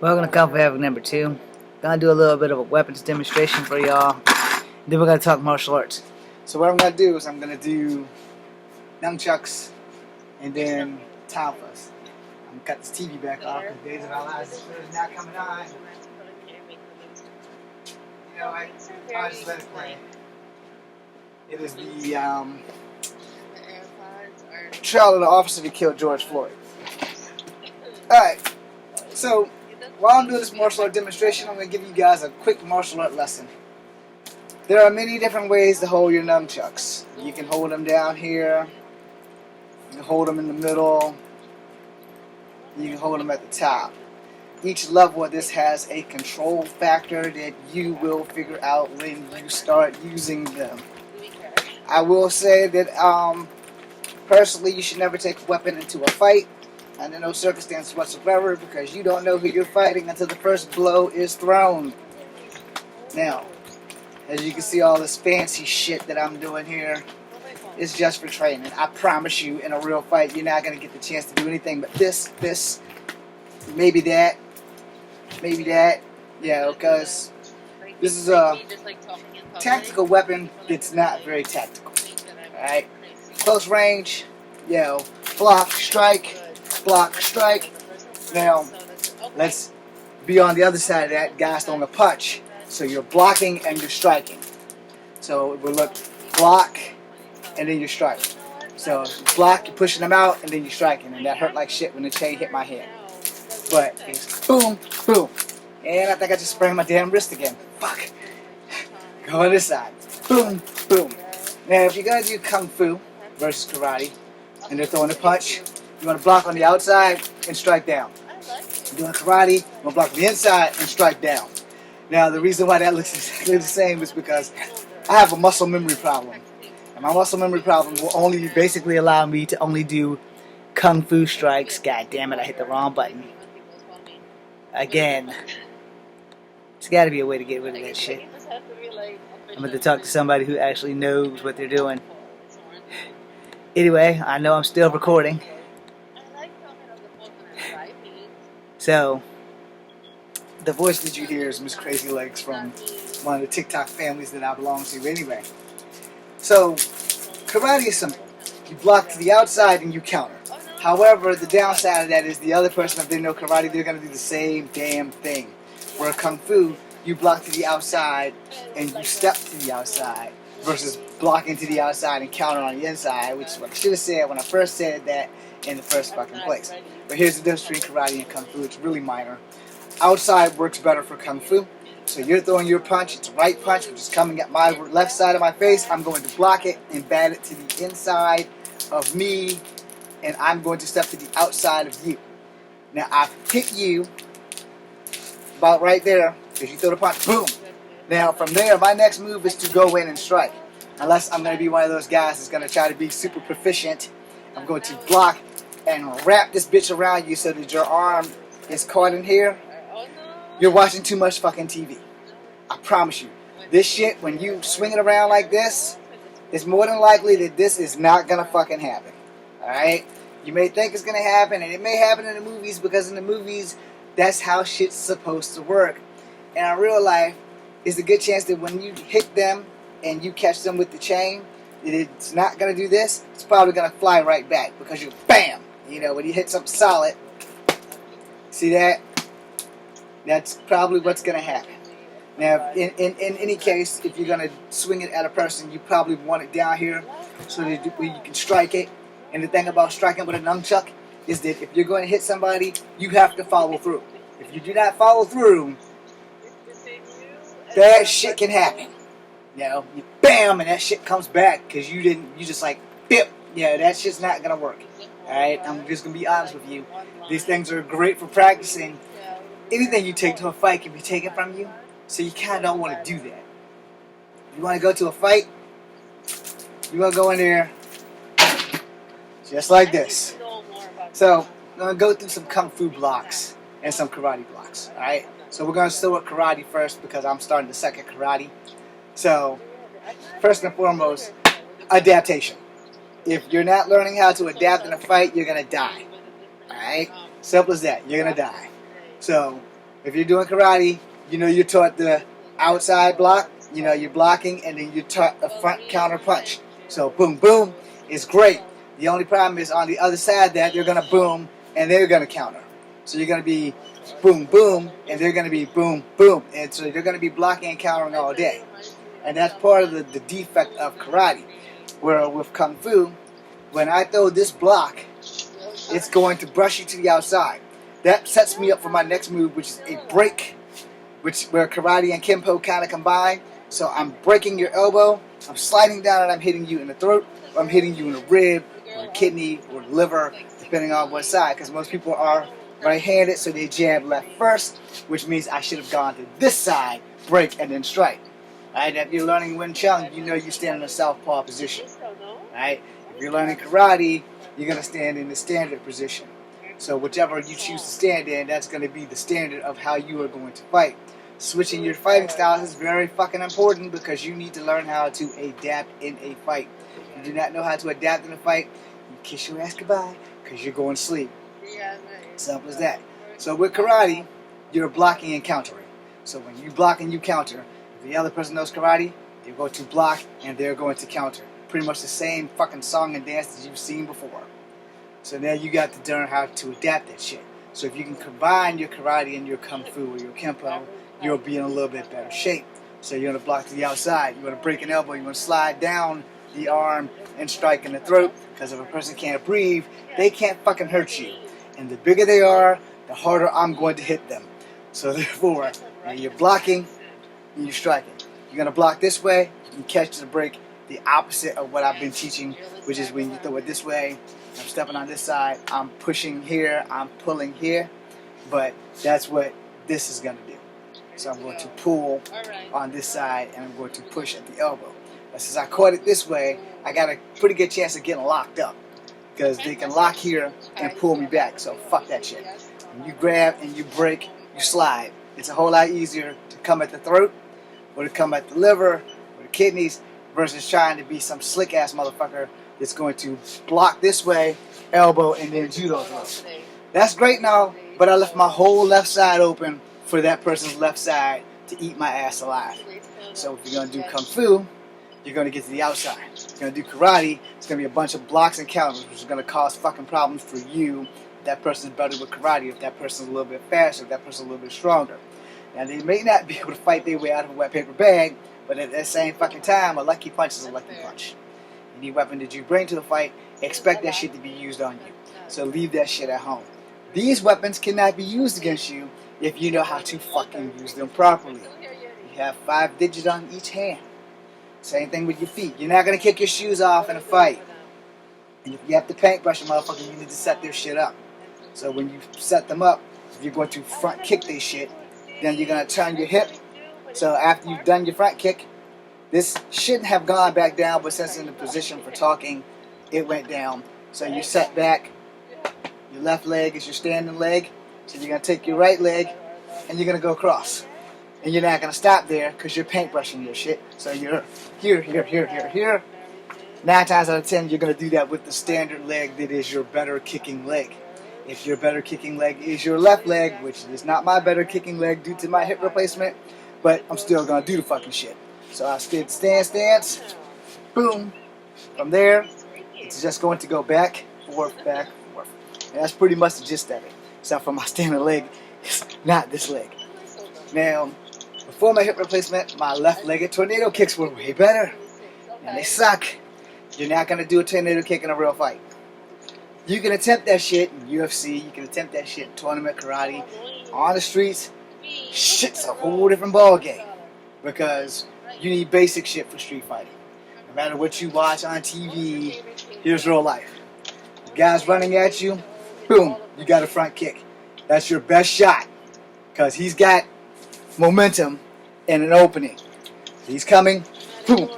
Welcome to Comfort Havoc number 2. Gonna do a little bit of a weapons demonstration for y'all. Then we're gonna talk martial arts. So what I'm gonna do is I'm gonna do nunchucks and then talfas. I'm gonna cut this TV back off because Days of Our Lives is not coming on. You know, I'll just let it play. It is the trial of the officer who killed George Floyd. Alright, so while I'm doing this martial art demonstration, I'm going to give you guys a quick martial art lesson. There are many different ways to hold your nunchucks. You can hold them down here, you can hold them in the middle, you can hold them at the top. Each level of this has a control factor that you will figure out when you start using them. I will say that personally you should never take a weapon into a fight under no circumstance whatsoever, because you don't know who you're fighting until the first blow is thrown. Now, as you can see, all this fancy shit that I'm doing here is just for training. I promise you, in a real fight, you're not going to get the chance to do anything but this, maybe that, yeah, because this is a tactical weapon that's not very tactical. Alright? Close range, block, strike. Now, let's be on the other side of that. Guys throwing a punch. So you're blocking and you're striking. So it would look block and then you strike. So block, you're pushing them out, and then you're striking. And that hurt like shit when the chain hit my head. But it's boom, boom. And I think I just sprained my damn wrist again. Fuck. Go on this side. Boom, boom. Now, if you're going to do Kung Fu versus Karate, and they're throwing a punch, you want to block on the outside and strike down. You're doing Karate, you want to block on the inside and strike down. Now, the reason why that looks exactly the same is because I have a muscle memory problem. And my muscle memory problem will only basically allow me to only do Kung Fu strikes. God damn it, I hit the wrong button. Again. There's got to be a way to get rid of that shit. I'm going to talk to somebody who actually knows what they're doing. Anyway, I know I'm still recording. So, the voice that you hear is Miss Crazy Legs from one of the TikTok families that I belong to anyway. So, karate is simple. You block to the outside and you counter. However, the downside of that is the other person, if they know karate, they're going to do the same damn thing. Where Kung Fu, you block to the outside and you step to the outside versus blocking to the outside and counter on the inside, which is what I should have said when I first said that in the first fucking place. But here's the difference between karate and Kung Fu. It's really minor. Outside works better for Kung Fu. So you're throwing your punch, it's a right punch, which is coming at my left side of my face. I'm going to block it and bat it to the inside of me, and I'm going to step to the outside of you. Now, I've hit you about right there, because you throw the punch, boom. Now, from there, my next move is to go in and strike. Unless I'm going to be one of those guys that's going to try to be super proficient, I'm going to block and wrap this bitch around you so that your arm is caught in here. You're watching too much fucking TV. I promise you. This shit, when you swing it around like this, it's more than likely that this is not going to fucking happen. Alright? You may think it's going to happen, and it may happen in the movies, because in the movies, that's how shit's supposed to work. And in real life, there's a good chance that when you hit them and you catch them with the chain, it's not going to do this. It's probably going to fly right back, because you BAM! You know, when you hit something solid, see that? That's probably what's going to happen. Now, in any case, if you're going to swing it at a person, you probably want it down here so that you can strike it. And the thing about striking with a nunchuck is that if you're going to hit somebody, you have to follow through. If you do not follow through, that shit can happen. You know, you BAM, and that shit comes back because you just like, bip. Yeah, that shit's not going to work. Alright, I'm just going to be honest with you. These things are great for practicing. Anything you take to a fight can be taken from you, so you kind of don't want to do that. You want to go to a fight, you want to go in there just like this. So, I'm going to go through some Kung Fu blocks and some Karate blocks, alright? So we're going to start with Karate first, because I'm starting the second Karate. So, first and foremost, adaptation. If you're not learning how to adapt in a fight, you're going to die. Alright? Simple as that. You're going to die. So, If you're doing karate, you know you're taught the outside block. You know you're blocking, and then you're taught a front counter punch. So boom, boom is great. The only problem is on the other side that they're gonna boom and they're gonna counter. So you're gonna be boom, boom, and they're gonna be boom, boom, and so they're gonna be blocking and countering all day. And that's part of the defect of karate. Where with kung fu, when I throw this block, it's going to brush you to the outside. That sets me up for my next move, which is a break, where karate and kempo kind of combine. So I'm breaking your elbow, I'm sliding down, and I'm hitting you in the throat, or I'm hitting you in the rib, or the kidney, or the liver, depending on what side. Because most people are right-handed, so they jab left first, which means I should have gone to this side, break, and then strike. Right? If you're learning Wing Chun, you know you stand in a southpaw position. Right? If you're learning karate, you're going to stand in the standard position. So whichever you choose to stand in, that's going to be the standard of how you are going to fight. Switching your fighting styles is very fucking important because you need to learn how to adapt in a fight. If you do not know how to adapt in a fight, you kiss your ass goodbye because you're going to sleep. Simple as that. So with karate, you're blocking and countering. So when you block and you counter, if the other person knows karate, they're going to block and they're going to counter. Pretty much the same fucking song and dance that you've seen before. So now you got to learn how to adapt that shit. So if you can combine your karate and your kung fu or your kempo, you'll be in a little bit better shape. So you're going to block to the outside. You're going to break an elbow. You're going to slide down the arm and strike in the throat. Because if a person can't breathe, they can't fucking hurt you. And the bigger they are, the harder I'm going to hit them. So therefore, you're blocking and you're striking. You're going to block this way and catch the break. The opposite of what I've been teaching, which is when you throw it this way, I'm stepping on this side, I'm pushing here, I'm pulling here. But that's what this is going to do. So I'm going to pull on this side and I'm going to push at the elbow. But since I caught it this way, I got a pretty good chance of getting locked up. Because they can lock here and pull me back. So fuck that shit. When you grab and you break, you slide. It's a whole lot easier to come at the throat or to come at the liver or the kidneys versus trying to be some slick ass motherfucker that's going to block this way, elbow, and then judo throw. That's great now, but I left my whole left side open for that person's left side to eat my ass alive. So if you're going to do kung fu, you're going to get to the outside. If you're going to do karate, it's going to be a bunch of blocks and counters, which is going to cause fucking problems for you. If that person's better with karate, if that person's a little bit faster, if that person's a little bit stronger. Now, they may not be able to fight their way out of a wet paper bag, but at that same fucking time, a lucky punch is a lucky punch. Any weapon that you bring to the fight, expect that shit to be used on you. So leave that shit at home. These weapons cannot be used against you if you know how to fucking use them properly. You have 5 digits on each hand. Same thing with your feet. You're not going to kick your shoes off in a fight. And if you have to paintbrush a motherfucker, you need to set their shit up. So when you set them up, if you're going to front kick their shit, then you're going to turn your hip. So after you've done your front kick, this shouldn't have gone back down, but since it's in the position for talking, it went down. So you set back. Your left leg is your standing leg. So you're going to take your right leg and you're going to go across. And you're not going to stop there because you're paintbrushing your shit. So you're here, here, here, here, here. 9 times out of 10, you're going to do that with the standard leg that is your better kicking leg. If your better kicking leg is your left leg, which is not my better kicking leg due to my hip replacement, but I'm still going to do the fucking shit. So I did stance, boom. From there, it's just going to go back, forth. And that's pretty much the gist of it. Except for my standing leg, it's not this leg. Now, before my hip replacement, my left-legged tornado kicks were way better. And they suck. You're not going to do a tornado kick in a real fight. You can attempt that shit in UFC. You can attempt that shit in tournament karate. On the streets, shit's a whole different ball game. Because you need basic shit for street fighting. No matter what you watch on TV, here's real life. The guy's running at you, boom, you got a front kick. That's your best shot. Because he's got momentum and an opening. He's coming, boom.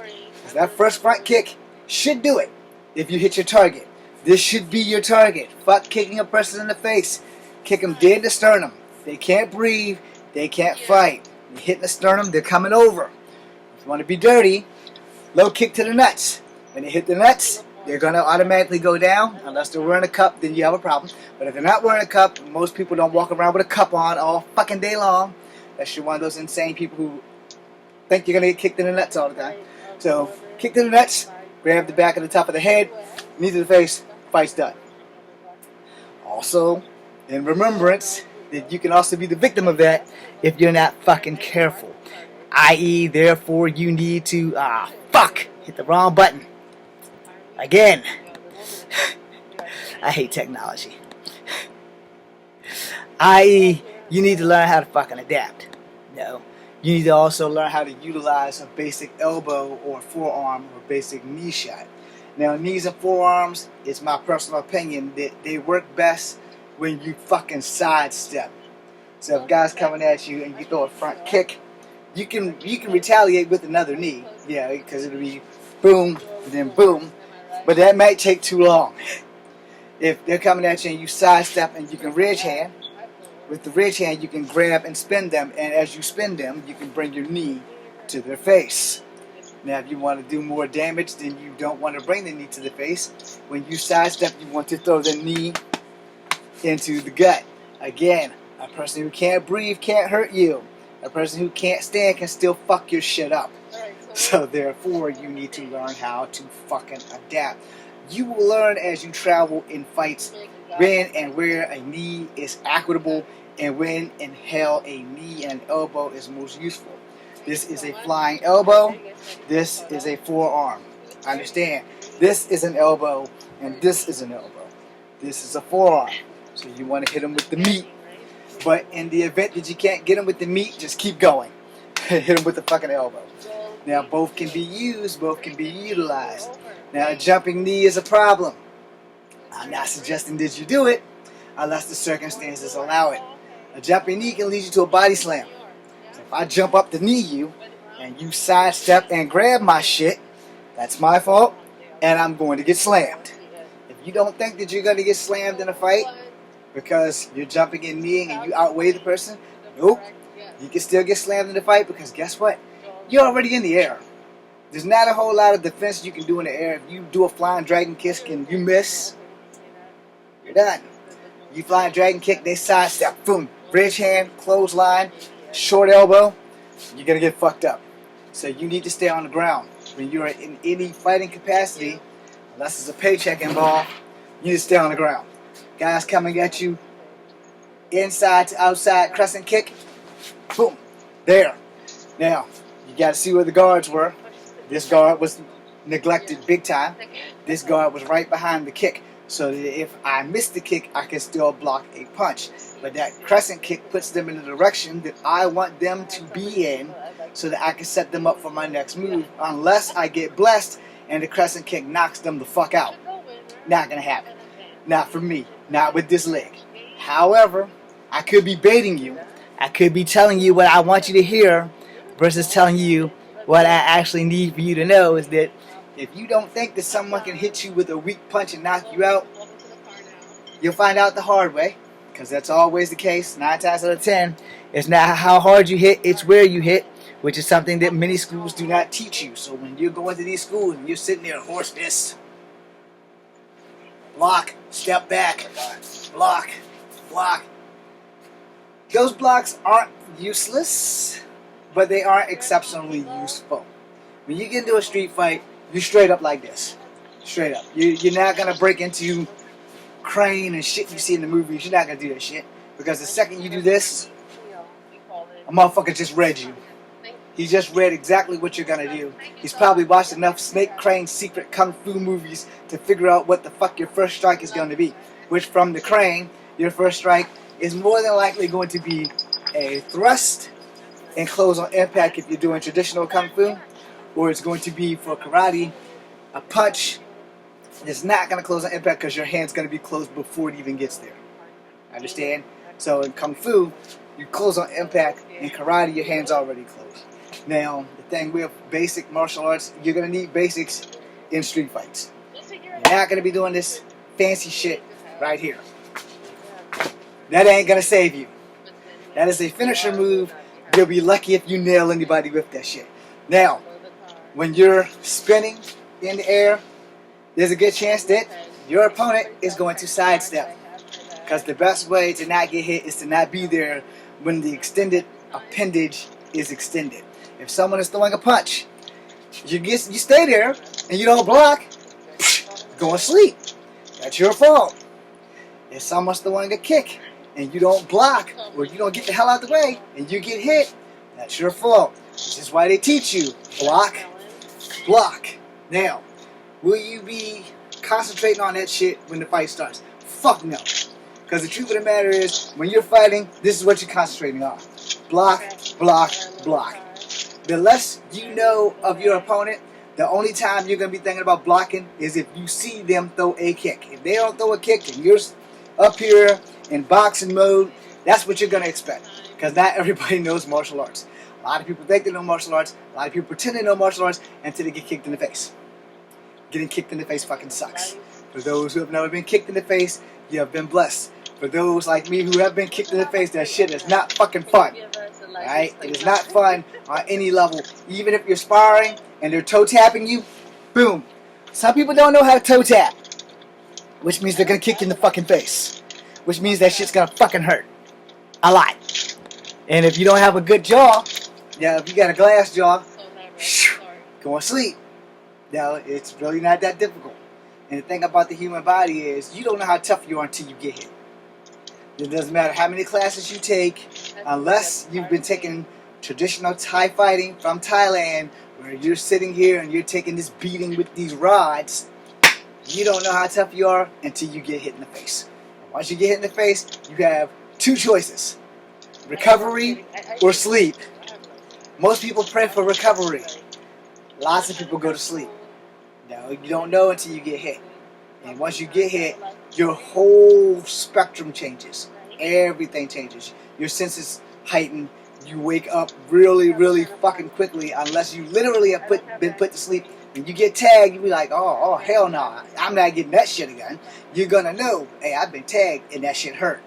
That first front kick should do it if you hit your target. This should be your target. Fuck kicking a person in the face. Kick them dead in the sternum. They can't breathe. They can't fight. You hit the sternum, they're coming over. If you want to be dirty, low kick to the nuts. When they hit the nuts, they're going to automatically go down. Unless they're wearing a cup, then you have a problem. But if they're not wearing a cup, most people don't walk around with a cup on all fucking day long. That's one of those insane people who think you're going to get kicked in the nuts all the time. So, kicked in the nuts, grab the back of the top of the head, knee to the face, fight's done. Also, in remembrance that you can also be the victim of that if you're not fucking careful. I.e., therefore, you need to, hit the wrong button. Again. I hate technology. I.e., you need to learn how to fucking adapt. No. You need to also learn how to utilize a basic elbow or forearm or basic knee shot. Now, knees and forearms, it's my personal opinion that they work best when you fucking sidestep. So if a guy's coming at you and you throw a front kick, you can retaliate with another knee. Yeah, because it'll be boom, and then boom. But that might take too long. If they're coming at you and you sidestep and you can ridge hand, with the ridge hand you can grab and spin them, and as you spin them, you can bring your knee to their face. Now, if you want to do more damage, then you don't want to bring the knee to the face. When you sidestep, you want to throw the knee into the gut. Again, a person who can't breathe can't hurt you. A person who can't stand can still fuck your shit up. So therefore, you need to learn how to fucking adapt. You will learn as you travel in fights when and where a knee is equitable and when and how a knee and elbow is most useful. This is a flying elbow. This is a forearm. Understand? This is an elbow and this is an elbow. This is a forearm. So you want to hit them with the meat. But in the event that you can't get them with the meat, just keep going. Hit them with the fucking elbow. Now, both can be used, both can be utilized. Now, a jumping knee is a problem. I'm not suggesting that you do it unless the circumstances allow it. A jumping knee can lead you to a body slam. So if I jump up to knee you and you sidestep and grab my shit, that's my fault, and I'm going to get slammed. If you don't think that you're going to get slammed in a fight because you're jumping and kneeing and you outweigh the person, nope. You can still get slammed in the fight because guess what? You're already in the air. There's not a whole lot of defense you can do in the air. If you do a flying dragon kick and you miss, you're done. You flying dragon kick, they sidestep, boom, bridge hand, clothesline, short elbow, you're going to get fucked up. So you need to stay on the ground. When you're in any fighting capacity, unless there's a paycheck involved, you need to stay on the ground. Guys coming at you, inside to outside crescent kick, boom, there. Now, you got to see where the guards were. This guard was neglected big time. This guard was right behind the kick. So that if I miss the kick, I can still block a punch. But that crescent kick puts them in the direction that I want them to be in so that I can set them up for my next move. Unless I get blessed and the crescent kick knocks them the fuck out. Not going to happen. Not for me. Not with this leg. However, I could be baiting you. I could be telling you what I want you to hear versus telling you what I actually need for you to know is that if you don't think that someone can hit you with a weak punch and knock you out, you'll find out the hard way. Because that's always the case. 9 times out of 10, it's not how hard you hit, it's where you hit, which is something that many schools do not teach you. So when you're going to these schools and you're sitting there, horse this, block, step back, block, block. Those blocks aren't useless, but they aren't exceptionally useful. When you get into a street fight, you're straight up like this. Straight up. You're not going to break into crane and shit you see in the movies. You're not going to do that shit. Because the second you do this, a motherfucker just read you. He just read exactly what you're going to do. He's probably watched enough Snake Crane secret kung fu movies to figure out what the fuck your first strike is going to be. Which from the crane, your first strike is more than likely going to be a thrust and close on impact if you're doing traditional kung fu. Or it's going to be, for karate, a punch that's not going to close on impact because your hand's going to be closed before it even gets there. Understand? So in kung fu, you close on impact. In karate, your hand's already closed. Now, the thing with basic martial arts, you're going to need basics in street fights. You're not going to be doing this fancy shit right here. That ain't going to save you. That is a finisher move. You'll be lucky if you nail anybody with that shit. Now, when you're spinning in the air, there's a good chance that your opponent is going to sidestep. Because the best way to not get hit is to not be there when the extended appendage is extended. If someone is throwing a punch, you stay there and you don't block, you're going to sleep. That's your fault. If someone's throwing a kick and you don't block or you don't get the hell out of the way and you get hit, that's your fault. This is why they teach you block, block. Now, will you be concentrating on that shit when the fight starts? Fuck no. Because the truth of the matter is, when you're fighting, this is what you're concentrating on. Block, block, block. The less you know of your opponent, the only time you're going to be thinking about blocking is if you see them throw a kick. If they don't throw a kick and you're up here in boxing mode, that's what you're going to expect. Because not everybody knows martial arts. A lot of people think they know martial arts. A lot of people pretend they know martial arts until they get kicked in the face. Getting kicked in the face fucking sucks. For those who have never been kicked in the face, you have been blessed. For those like me who have been kicked in the face, that shit is not fucking fun. Alright? It is not fun on any level. Even if you're sparring and they're toe tapping you, boom. Some people don't know how to toe tap. Which means they're gonna kick you in the fucking face. Which means that shit's gonna fucking hurt. A lot. And if you don't have a good jaw, if you got a glass jaw, go to sleep. Now, it's really not that difficult. And the thing about the human body is, you don't know how tough you are until you get hit. It doesn't matter how many classes you take, unless you've been taking traditional Thai fighting from Thailand, where you're sitting here and you're taking this beating with these rods. You don't know how tough you are until you get hit in the face. And once you get hit in the face, you have two choices: recovery or sleep. Most people pray for recovery. Lots of people go to sleep. No, you don't know until you get hit. And once you get hit, your whole spectrum changes. Everything changes. Your senses heighten. You wake up really, really fucking quickly, unless you literally have been put to sleep. When you get tagged, you be like, oh hell no, I'm not getting that shit again. You're gonna know, hey, I've been tagged and that shit hurt.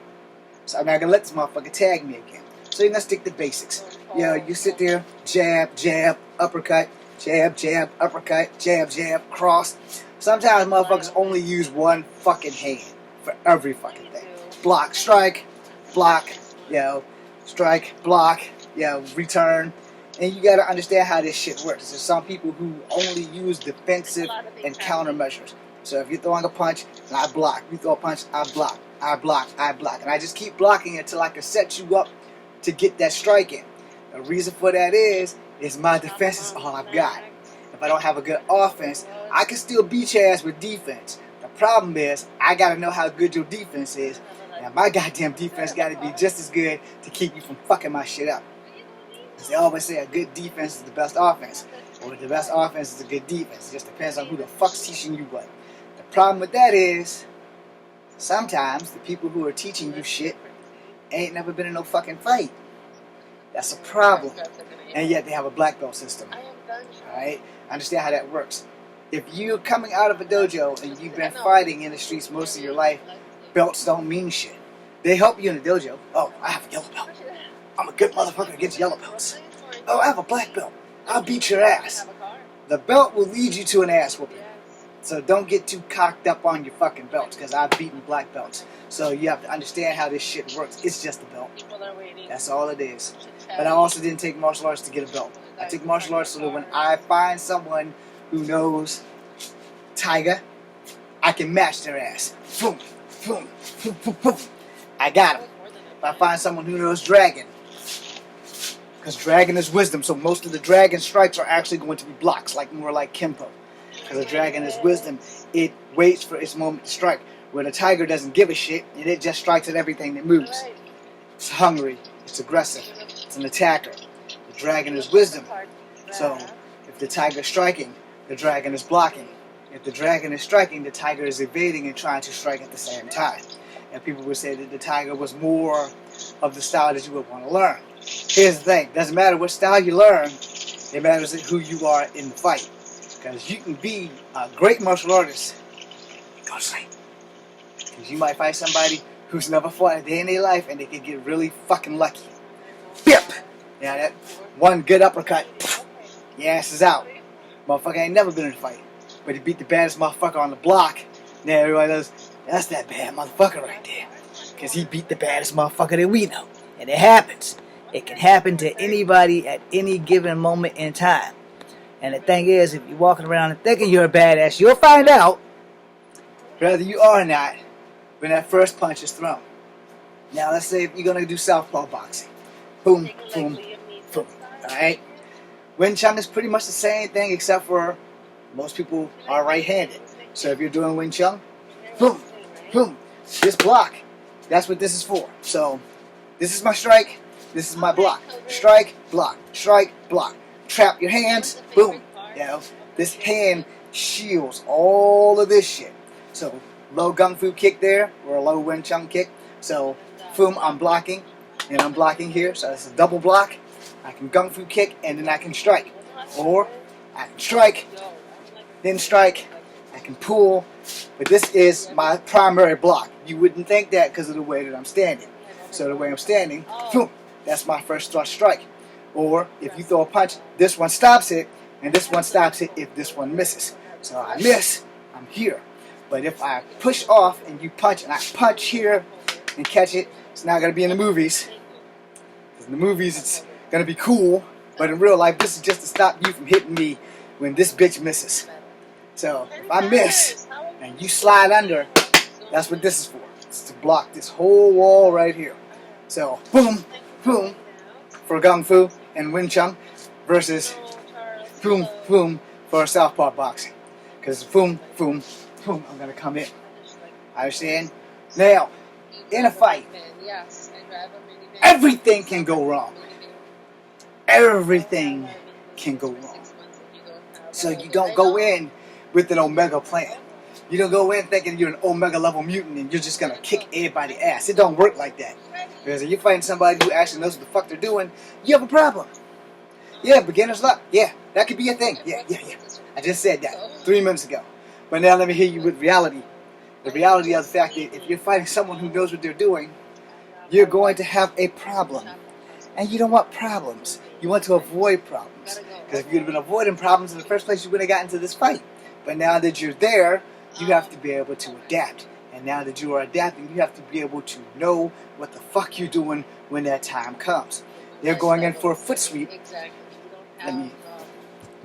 So I'm not gonna let this motherfucker tag me again. So you're gonna stick to basics. You sit there, jab, jab, uppercut, jab, jab, uppercut, jab, jab, cross. Sometimes motherfuckers only use one fucking hand for every fucking thing. Block, strike, block, strike, block, return. And you gotta understand how this shit works. There's some people who only use defensive and countermeasures. So if you're throwing a punch, and I block. You throw a punch, I block. I block, I block. And I just keep blocking until I can set you up to get that strike in. The reason for that is my defense is all I've got. If I don't have a good offense, I can still beat your ass with defense. The problem is, I gotta know how good your defense is. And my goddamn defense gotta be just as good to keep you from fucking my shit up. As they always say, a good defense is the best offense. Or the best offense is a good defense. It just depends on who the fuck's teaching you what. The problem with that is, sometimes the people who are teaching you shit ain't never been in no fucking fight. That's a problem. And yet they have a black belt system. Alright? Understand how that works. If you're coming out of a dojo and you've been fighting in the streets most of your life, belts don't mean shit. They help you in the dojo. Oh, I have a yellow belt. I'm a good motherfucker against yellow belts. Oh, I have a black belt. I'll beat your ass. The belt will lead you to an ass whooping. So don't get too cocked up on your fucking belts, because I've beaten black belts. So you have to understand how this shit works. It's just a belt. That's all it is. But I also didn't take martial arts to get a belt. I took martial arts so that when I find someone who knows Tiger, I can match their ass. Boom, boom, boom, boom, boom. I got him. If I find someone who knows Dragon, because Dragon is wisdom, so most of the Dragon strikes are actually going to be blocks, more like Kempo. Because the Dragon is wisdom, it waits for its moment to strike. Where the Tiger doesn't give a shit, and it just strikes at everything that moves. It's hungry, it's aggressive, it's an attacker. The Dragon is wisdom. So, if the Tiger is striking, the Dragon is blocking. If the Dragon is striking, the Tiger is evading and trying to strike at the same time. And people would say that the Tiger was more of the style that you would want to learn. Here's the thing, doesn't matter what style you learn, it matters who you are in the fight. Because you can be a great martial artist, go to sleep. Because you might fight somebody who's never fought a day in their life and they can get really fucking lucky. Bip! Yeah, that one good uppercut, your ass is out. Motherfucker ain't never been in a fight. but he beat the baddest motherfucker on the block. Now everybody knows that's that bad motherfucker right there, because he beat the baddest motherfucker that we know. And it happens. It can happen to anybody at any given moment in time. And the thing is, if you're walking around and thinking you're a badass, you'll find out whether you are or not when that first punch is thrown. Now let's say if you're gonna do southpaw boxing. Boom, boom, boom. Alright? Wing Chun is pretty much the same thing, except for most people are right-handed. So if you're doing Wing Chun, boom, boom, this block, that's what this is for. So this is my strike, this is my block. Strike, block, trap your hands, boom. You know, this hand shields all of this shit. So low Gung Fu kick there, or a low Wing Chun kick. So boom, I'm blocking, and I'm blocking here, so it's a double block. I can Gung Fu kick, and then I can strike. Or I can strike, then strike, I can pull, but this is my primary block. You wouldn't think that because of the way that I'm standing. So the way I'm standing, boom, that's my first thrust strike. Or if you throw a punch, this one stops it, and this one stops it if this one misses. So I miss, I'm here. But if I push off and you punch, and I punch here and catch it, it's not going to be in the movies. Because in the movies it's going to be cool, but in real life this is just to stop you from hitting me when this bitch misses. So if I miss and you slide under, that's what this is for. It's to block this whole wall right here. So boom, boom for Gung Fu and Wing Chun versus boom, boom for southpaw boxing. Because boom, boom, boom, I'm going to come in. Understand? Now, in a fight, everything can go wrong. Everything can go wrong. So you don't go in with an Omega plan. You don't go in thinking you're an Omega level mutant and you're just going to kick everybody's ass. It don't work like that. Because if you're fighting somebody who actually knows what the fuck they're doing, you have a problem. Yeah, beginner's luck. Yeah, that could be a thing. Yeah. I just said that 3 minutes ago. But now let me hit you with reality. The reality of the fact that if you're fighting someone who knows what they're doing, you're going to have a problem. And you don't want problems. You want to avoid problems. Because if you'd have been avoiding problems in the first place, you wouldn't have gotten into this fight. But now that you're there, you have to be able to adapt. And now that you are adapting, you have to be able to know what the fuck you're doing when that time comes. They're going in for a foot sweep. Let me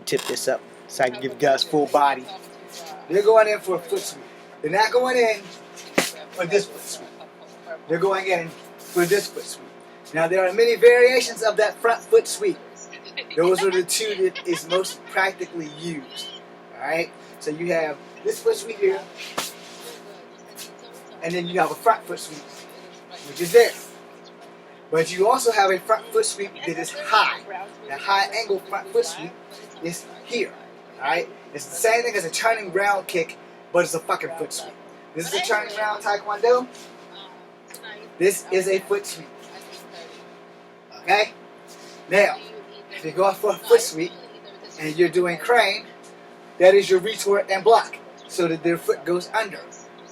tip this up so I can give you guys full body. They're going in for a foot sweep. They're not going in for this foot sweep. They're going in for this foot sweep. Now there are many variations of that front foot sweep. Those are the two that is most practically used. Alright? So you have this foot sweep here, and then you have a front foot sweep, which is there. But you also have a front foot sweep that is high. That high angle front foot sweep is here. Alright? It's the same thing as a turning round kick, but it's a fucking foot sweep. This is a turning round taekwondo. This is a foot sweep. Okay? Now, if you're going for a foot sweep and you're doing crane, that is your retort and block so that their foot goes under.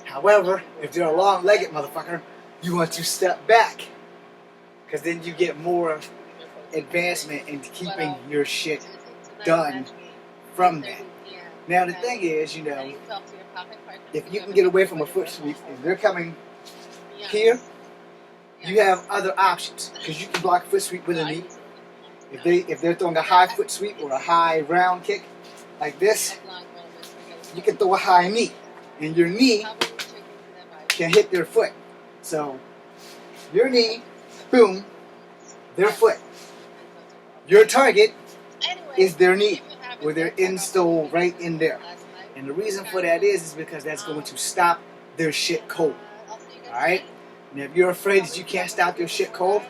However, if they're a long-legged motherfucker, you want to step back because then you get more advancement into keeping your shit done from that. Now, the thing is, you know, if you can get away from a foot sweep and they're coming here, you have other options because you can block a foot sweep with a knee. If they're throwing a high foot sweep or a high round kick like this, you can throw a high knee, and your knee can hit their foot. So your knee, boom, their foot. Your target is their knee, or their install right in there. And the reason for that is because that's going to stop their shit cold. Alright? And if you're afraid that you can't stop their shit cold,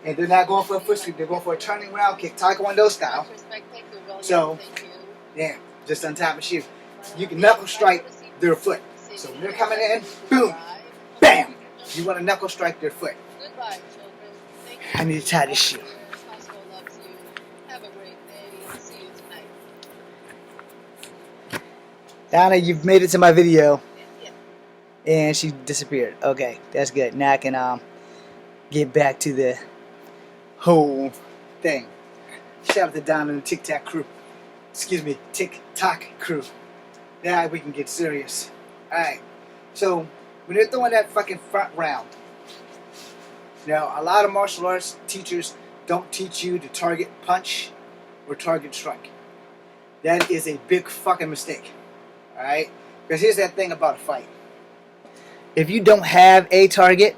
and they're not going for a foot sweep, they're going for a turning round kick, taekwondo style. So, yeah, just on top of shoe. You can knuckle strike their foot. So when they're coming in, boom, bam, you want to knuckle strike their foot. I need to tie this shoe. Donna, you've made it to my video. And she disappeared. Okay, that's good. Now I can get back to the whole thing. Shout out to Donna and the TikTok crew. Excuse me, TikTok crew. Now we can get serious. Alright. So, when they're throwing that fucking front round, now a lot of martial arts teachers don't teach you to target punch or target strike. That is a big fucking mistake. Alright? Because here's that thing about a fight. If you don't have a target,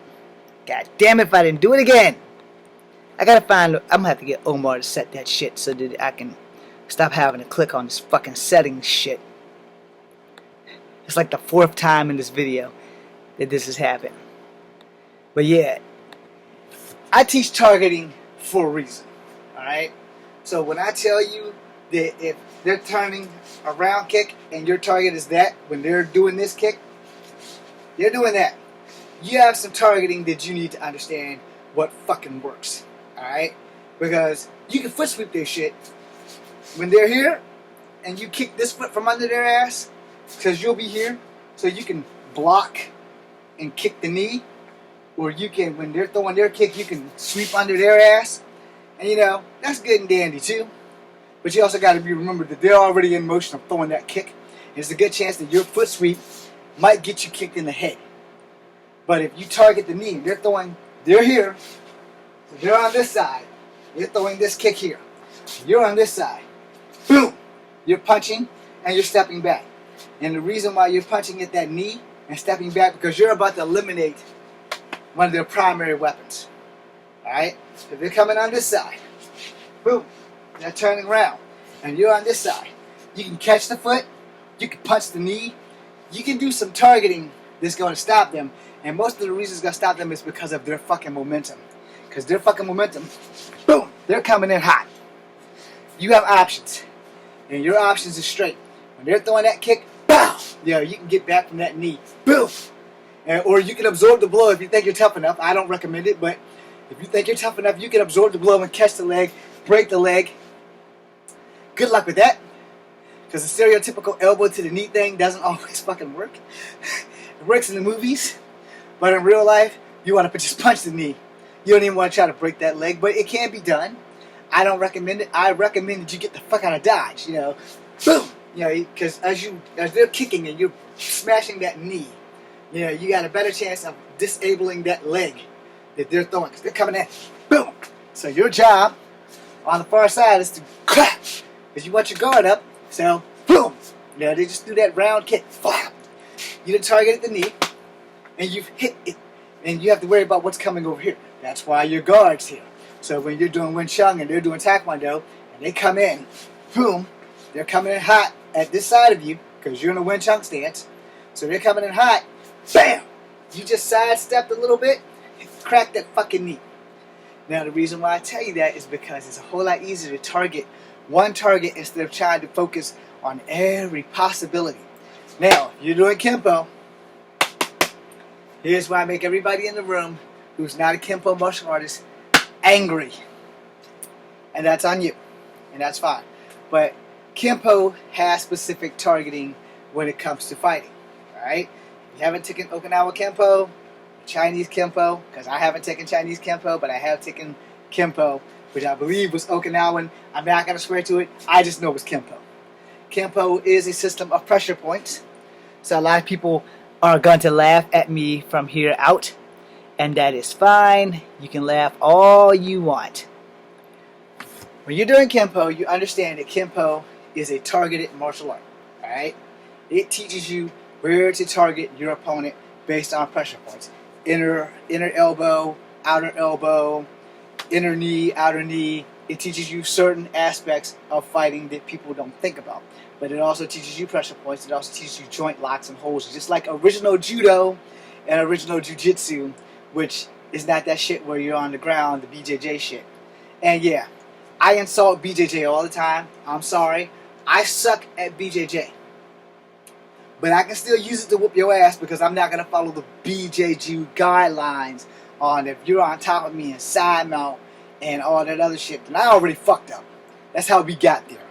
god damn it if I didn't do it again. I gotta find, I'm gonna have to get Omar to set that shit so that I can stop having to click on this fucking settings shit. It's like the 4th time in this video that this has happened. But yeah, I teach targeting for a reason. Alright? So when I tell you that if they're turning a round kick and your target is that, when they're doing this kick, they're doing that. You have some targeting that you need to understand what fucking works. Alright? Because you can foot sweep their shit when they're here and you kick this foot from under their ass because you'll be here, so you can block and kick the knee, or you can, when they're throwing their kick, you can sweep under their ass, and you know, that's good and dandy too. But you also got to be remembered that they're already in motion of throwing that kick. There's a good chance that your foot sweep might get you kicked in the head. But if you target the knee, they're here, so they're on this side, you're throwing this kick here, you're on this side, boom, you're punching and you're stepping back. And the reason why you're punching at that knee and stepping back, because you're about to eliminate one of their primary weapons. Alright? If they're coming on this side, boom, they're turning around, and you're on this side. You can catch the foot, you can punch the knee, you can do some targeting that's going to stop them, and most of the reasons it's going to stop them is because of their fucking momentum. Because their fucking momentum, boom, they're coming in hot. You have options, and your options is straight. When they're throwing that kick, bow, yeah, you can get back from that knee, boom. Or you can absorb the blow if you think you're tough enough. I don't recommend it, but if you think you're tough enough, you can absorb the blow and catch the leg, break the leg. Good luck with that, because the stereotypical elbow to the knee thing doesn't always fucking work. It works in the movies, but in real life, you want to just punch the knee. You don't even want to try to break that leg, but it can be done. I don't recommend it. I recommend that you get the fuck out of Dodge, you know. Boom! You know, because as they're kicking and you're smashing that knee, you know, you got a better chance of disabling that leg that they're throwing, because they're coming at, boom! So your job on the far side is to clap, because you want your guard up, so boom! You know, they just do that round kick, flap. You done targeted the knee, and you've hit it, and you have to worry about what's coming over here. That's why your guard's here. So when you're doing Wing Chun and they're doing Taekwondo, and they come in, boom, they're coming in hot at this side of you, because you're in a Wing Chun stance, so they're coming in hot, bam! You just sidestepped a little bit, and cracked that fucking knee. Now the reason why I tell you that is because it's a whole lot easier to target one target instead of trying to focus on every possibility. Now, if you're doing Kempo, here's why I make everybody in the room who's not a Kempo martial artist angry. And that's on you. And that's fine. But Kempo has specific targeting when it comes to fighting. Alright? If you haven't taken Okinawa Kempo, Chinese Kempo, because I haven't taken Chinese Kempo, but I have taken Kempo, which I believe was Okinawan. I'm not going to swear to it. I just know it was Kempo. Kempo is a system of pressure points. So a lot of people are going to laugh at me from here out. And that is fine. You can laugh all you want. When you're doing Kempo, you understand that Kempo is a targeted martial art. Alright? It teaches you where to target your opponent based on pressure points. Inner elbow, outer elbow, inner knee, outer knee. It teaches you certain aspects of fighting that people don't think about. But it also teaches you pressure points. It also teaches you joint locks and holds. Just like original judo and original jiu-jitsu, which is not that shit where you're on the ground, the BJJ shit. And yeah, I insult BJJ all the time. I'm sorry. I suck at BJJ. But I can still use it to whoop your ass, because I'm not going to follow the BJJ guidelines on if you're on top of me and side mount and all that other shit. Then I already fucked up. That's how we got there.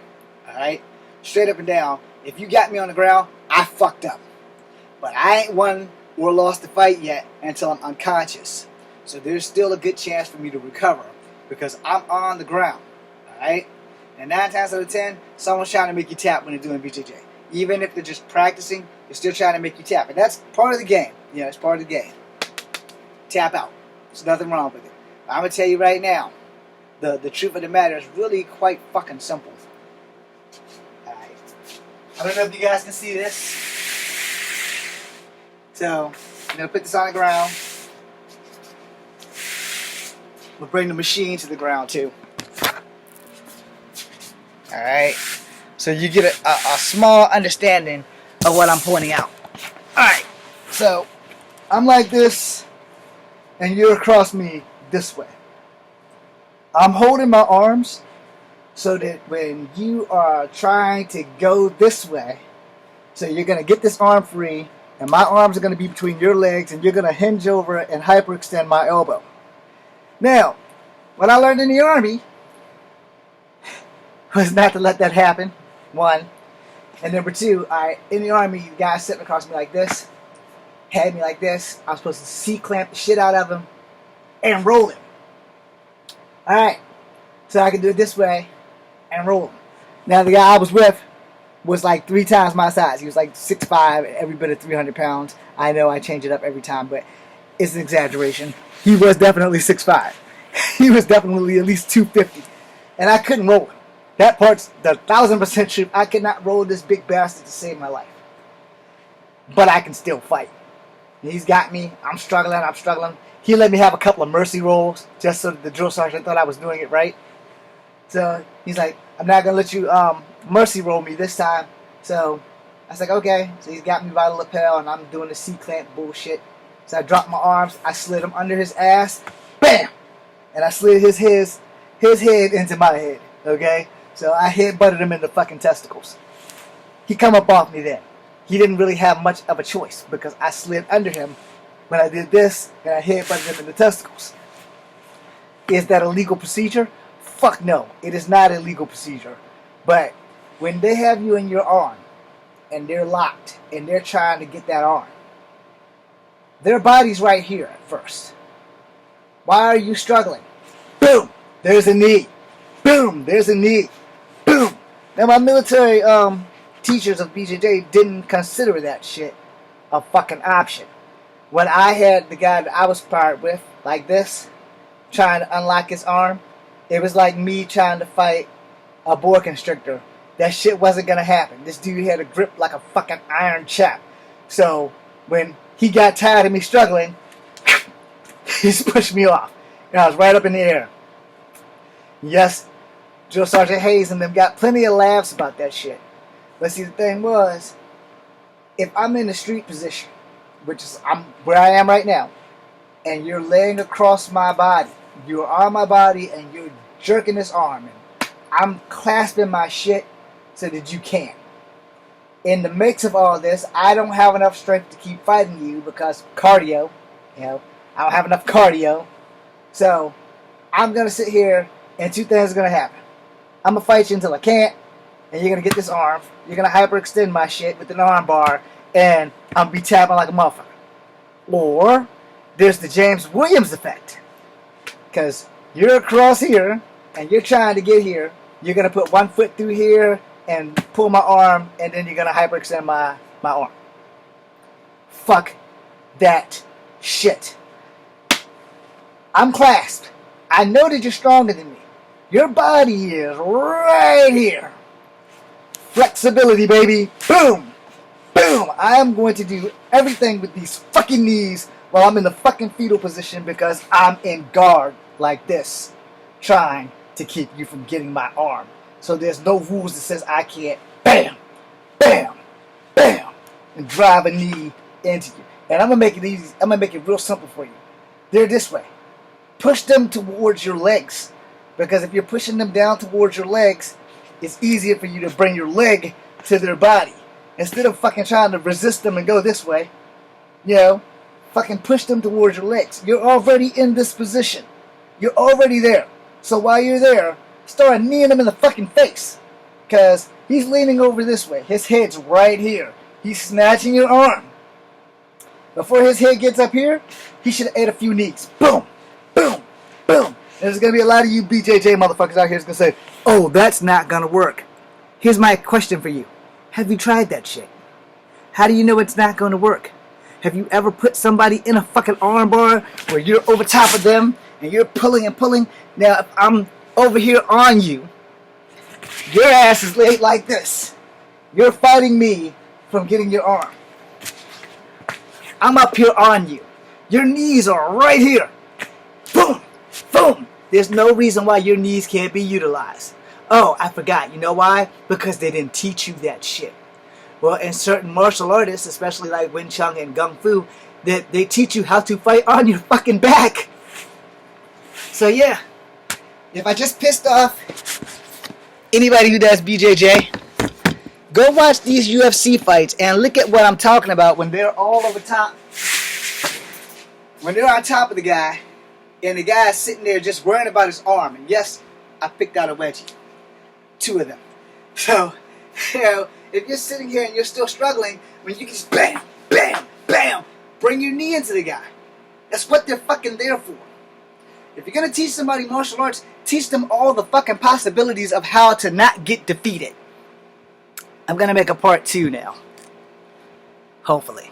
Alright? Straight up and down. If you got me on the ground, I fucked up. But I ain't won or lost the fight yet until I'm unconscious. So there's still a good chance for me to recover, because I'm on the ground. Alright? And 9 times out of 10, someone's trying to make you tap when they're doing BJJ. Even if they're just practicing, they're still trying to make you tap. And that's part of the game. You know, it's part of the game. Tap out. There's nothing wrong with it. I'm going to tell you right now, the truth of the matter is really quite fucking simple. Alright. I don't know if you guys can see this. So, I'm going to put this on the ground. We'll bring the machine to the ground too. Alright. So you get a small understanding of what I'm pointing out. Alright. So, I'm like this, and you're across me this way. I'm holding my arms so that when you are trying to go this way, so you're going to get this arm free, and my arms are going to be between your legs, and you're going to hinge over and hyperextend my elbow. Now, what I learned in the Army was not to let that happen, one. And number two, in the Army, the guy sitting across me like this, had me like this. I was supposed to C-clamp the shit out of him and roll him. Alright, so I could do it this way and roll him. Now, the guy I was with was like 3 times my size. He was like 6'5", every bit of 300 pounds. I know I change it up every time, but it's an exaggeration. He was definitely 6'5". He was definitely at least 250. And I couldn't roll him. That part's the 1000% truth. I could not roll this big bastard to save my life. But I can still fight. He's got me. I'm struggling. He let me have a couple of mercy rolls just so that the drill sergeant thought I was doing it right. So he's like, I'm not going to let you mercy roll me this time. So I was like, okay. So he's got me by the lapel, and I'm doing the C-clamp bullshit. So I dropped my arms. I slid him under his ass. Bam! And I slid his head into my head. Okay? So I headbutted him in the fucking testicles. He come up off me then. He didn't really have much of a choice because I slid under him when I did this, and I headbutted him in the testicles. Is that a legal procedure? Fuck no. It is not a legal procedure. But when they have you in your arm, and they're locked, and they're trying to get that arm, their body's right here at first. Why are you struggling? Boom! There's a knee. Boom! There's a knee. Boom! Now my military teachers of BJJ didn't consider that shit a fucking option. When I had the guy that I was paired with, like this, trying to unlock his arm, it was like me trying to fight a boa constrictor. That shit wasn't gonna happen. This dude had a grip like a fucking iron chap. So when he got tired of me struggling, he just pushed me off. And I was right up in the air. Yes, Drill Sergeant Hayes and them got plenty of laughs about that shit. But see, the thing was, if I'm in the street position, which is where I am right now, and you're laying across my body, you're on my body, and you're jerking this arm, and I'm clasping my shit so that you can. In the mix of all this, I don't have enough strength to keep fighting you because cardio, I don't have enough cardio. So I'm going to sit here, and 2 things are going to happen. I'm going to fight you until I can't, and you're going to get this arm. You're going to hyperextend my shit with an arm bar, and I'm going to be tapping like a motherfucker. Or there's the James Williams effect. Because you're across here, and you're trying to get here. You're going to put 1 foot through here and pull my arm, and then you're going to hyperextend my arm. Fuck that shit. I'm clasped. I know that you're stronger than me. Your body is right here. Flexibility, baby. Boom. Boom. I am going to do everything with these fucking knees while I'm in the fucking fetal position because I'm in guard like this, trying to keep you from getting my arm. So there's no rules that says I can't bam, bam, bam, and drive a knee into you. And I'm going to make it easy. I'm going to make it real simple for you. They're this way. Push them towards your legs. Because if you're pushing them down towards your legs, it's easier for you to bring your leg to their body. Instead of fucking trying to resist them and go this way, fucking push them towards your legs. You're already in this position. You're already there. So while you're there, start kneeing him in the fucking face. Because he's leaning over this way. His head's right here. He's snatching your arm. Before his head gets up here, he should have ate a few knees. Boom! Boom! Boom! And there's going to be a lot of you BJJ motherfuckers out here that's going to say, oh, that's not going to work. Here's my question for you. Have you tried that shit? How do you know it's not going to work? Have you ever put somebody in a fucking armbar where you're over top of them and you're pulling and pulling? Now, if I'm over here on you, your ass is laid like this. You're fighting me from getting your arm. I'm up here on you. Your knees are right here. Boom! Boom! There's no reason why your knees can't be utilized. Oh, I forgot. You know why? Because they didn't teach you that shit. Well, in certain martial artists, especially like Wing Chun and Kung Fu, that they teach you how to fight on your fucking back. So yeah, if I just pissed off anybody who does BJJ, go watch these UFC fights and look at what I'm talking about when they're all over top. When they're on top of the guy, and the guy's sitting there just worrying about his arm. And yes, I picked out a wedgie. 2 of them. So, you know, if you're sitting here and you're still struggling, when you can just bam, bam, bam, bring your knee into the guy. That's what they're fucking there for. If you're gonna teach somebody martial arts, teach them all the fucking possibilities of how to not get defeated. I'm gonna make a part 2 now. Hopefully.